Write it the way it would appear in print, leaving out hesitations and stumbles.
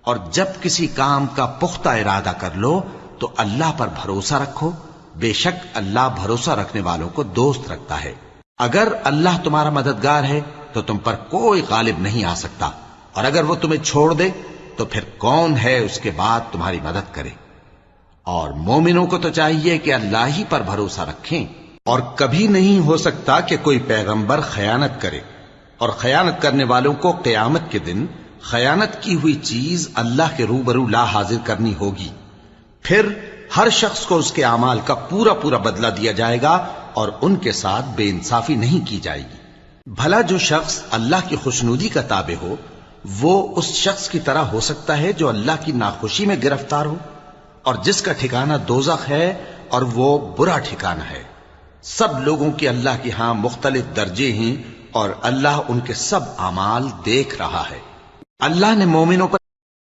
اور جب کسی کام کا پختہ ارادہ کر لو تو اللہ پر بھروسہ رکھو، بے شک اللہ بھروسہ رکھنے والوں کو دوست رکھتا ہے۔ اگر اللہ تمہارا مددگار ہے تو تم پر کوئی غالب نہیں آ سکتا، اور اگر وہ تمہیں چھوڑ دے تو پھر کون ہے اس کے بعد تمہاری مدد کرے۔ اور مومنوں کو تو چاہیے کہ اللہ ہی پر بھروسہ رکھیں، اور کبھی نہیں ہو سکتا کہ کوئی پیغمبر خیانت کرے، اور خیانت کرنے والوں کو قیامت کے دن خیانت کی ہوئی چیز اللہ کے روبرو لا حاضر کرنی ہوگی، پھر ہر شخص کو اس کے اعمال کا پورا پورا بدلہ دیا جائے گا، اور ان کے ساتھ بے انصافی نہیں کی جائے گی۔ بھلا جو شخص اللہ کی خوشنودی کا تابع ہو وہ اس شخص کی طرح ہو سکتا ہے جو اللہ کی ناخوشی میں گرفتار ہو، اور جس کا ٹھکانہ دوزخ ہے اور وہ برا ٹھکانہ ہے۔ سب لوگوں کے اللہ کے ہاں مختلف درجے ہیں، اور اللہ ان کے سب اعمال دیکھ رہا ہے۔ اللہ نے مومنوں پر